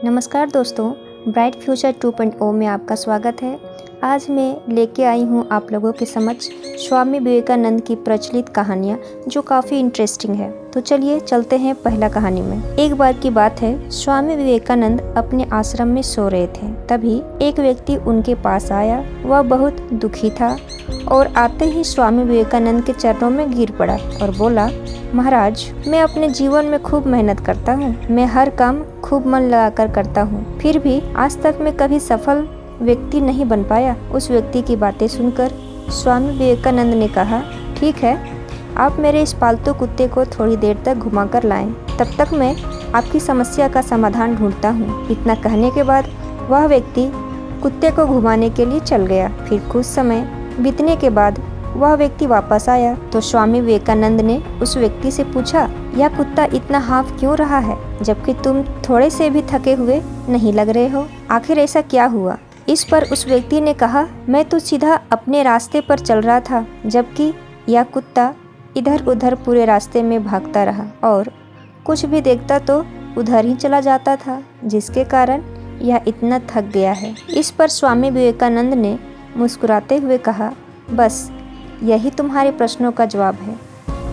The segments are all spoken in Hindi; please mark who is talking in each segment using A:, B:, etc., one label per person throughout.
A: नमस्कार दोस्तों, ब्राइट फ्यूचर 2.0 में आपका स्वागत है। आज मैं लेके आई हूँ आप लोगों के समक्ष स्वामी विवेकानंद की प्रचलित कहानियाँ जो काफ़ी इंटरेस्टिंग है। तो चलिए चलते हैं पहला कहानी में। एक बार की बात है, स्वामी विवेकानंद अपने आश्रम में सो रहे थे। तभी एक व्यक्ति उनके पास आया। वह बहुत दुखी था और आते ही स्वामी विवेकानंद के चरणों में गिर पड़ा और बोला, महाराज, मैं अपने जीवन में खूब मेहनत करता हूँ। मैं हर काम खूब मन लगाकर करता हूँ, फिर भी आज तक मैं कभी सफल व्यक्ति नहीं बन पाया। उस व्यक्ति की बातें सुनकर स्वामी विवेकानंद ने कहा, ठीक है, आप मेरे इस पालतू कुत्ते को थोड़ी देर तक घुमा कर लाएं। तब तक मैं आपकी समस्या का समाधान ढूंढता हूँ। इतना कहने के बाद वह व्यक्ति कुत्ते को घुमाने के लिए चल गया। फिर कुछ समय बीतने के बाद वह व्यक्ति वापस आया तो स्वामी विवेकानंद ने उस व्यक्ति से पूछा, यह कुत्ता इतना हाँफ क्यों रहा है, जबकि तुम थोड़े से भी थके हुए नहीं लग रहे हो? आखिर ऐसा क्या हुआ? इस पर उस व्यक्ति ने कहा, मैं तो सीधा अपने रास्ते पर चल रहा था, जबकि यह कुत्ता इधर उधर पूरे रास्ते में भागता रहा और कुछ भी देखता तो उधर ही चला जाता था, जिसके कारण यह इतना थक गया है। इस पर स्वामी विवेकानंद ने मुस्कुराते हुए कहा, बस यही तुम्हारे प्रश्नों का जवाब है।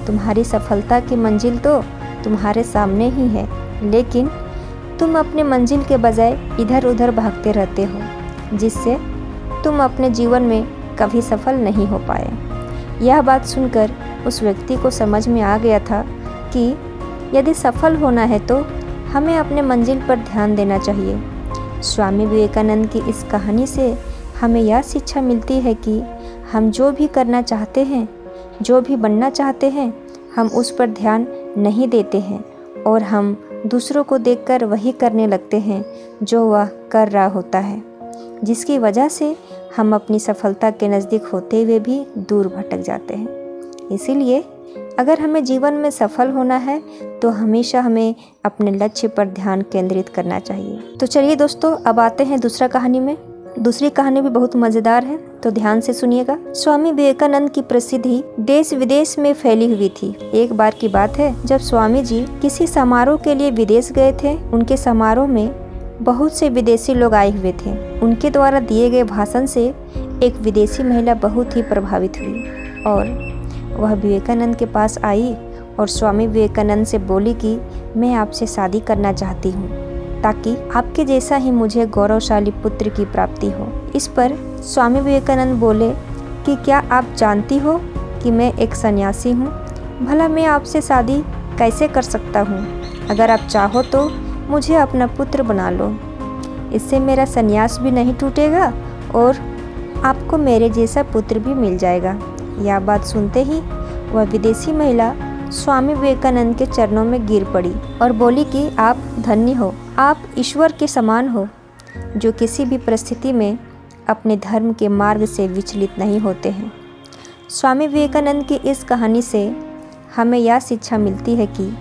A: तुम्हारी सफलता की मंजिल तो तुम्हारे सामने ही है, लेकिन तुम अपने मंजिल के बजाय इधर उधर भागते रहते हो, जिससे तुम अपने जीवन में कभी सफल नहीं हो पाए। यह बात सुनकर उस व्यक्ति को समझ में आ गया था कि यदि सफल होना है तो हमें अपने मंजिल पर ध्यान देना चाहिए। स्वामी विवेकानंद की इस कहानी से हमें यह शिक्षा मिलती है कि हम जो भी करना चाहते हैं, जो भी बनना चाहते हैं, हम उस पर ध्यान नहीं देते हैं और हम दूसरों को देखकर वही करने लगते हैं जो वह कर रहा होता है, जिसकी वजह से हम अपनी सफलता के नज़दीक होते हुए भी दूर भटक जाते हैं। इसीलिए अगर हमें जीवन में सफल होना है तो हमेशा हमें अपने लक्ष्य पर ध्यान केंद्रित करना चाहिए। तो चलिए दोस्तों, अब आते हैं दूसरा कहानी में। दूसरी कहानी भी बहुत मज़ेदार है, तो ध्यान से सुनिएगा। स्वामी विवेकानंद की प्रसिद्धि देश विदेश में फैली हुई थी। एक बार की बात है, जब स्वामी जी किसी समारोह के लिए विदेश गए थे। उनके समारोह में बहुत से विदेशी लोग आए हुए थे। उनके द्वारा दिए गए भाषण से एक विदेशी महिला बहुत ही प्रभावित हुई और वह विवेकानंद के पास आई और स्वामी विवेकानंद से बोली कि मैं आपसे शादी करना चाहती हूँ, ताकि आपके जैसा ही मुझे गौरवशाली पुत्र की प्राप्ति हो। इस पर स्वामी विवेकानंद बोले कि क्या आप जानती हो कि मैं एक सन्यासी हूँ? भला मैं आपसे शादी कैसे कर सकता हूँ? अगर आप चाहो तो मुझे अपना पुत्र बना लो। इससे मेरा सन्यास भी नहीं टूटेगा और आपको मेरे जैसा पुत्र भी मिल जाएगा। यह बात सुनते ही वह विदेशी महिला स्वामी विवेकानंद के चरणों में गिर पड़ी और बोली कि आप धन्य हो, आप ईश्वर के समान हो, जो किसी भी परिस्थिति में अपने धर्म के मार्ग से विचलित नहीं होते हैं। स्वामी विवेकानंद की इस कहानी से हमें यह शिक्षा मिलती है कि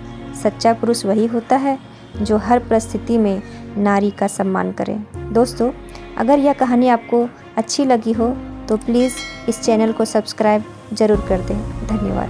A: सच्चा पुरुष वही होता है जो हर परिस्थिति में नारी का सम्मान करे। दोस्तों, अगर यह कहानी आपको अच्छी लगी हो तो प्लीज़ इस चैनल को सब्सक्राइब ज़रूर कर दें। धन्यवाद।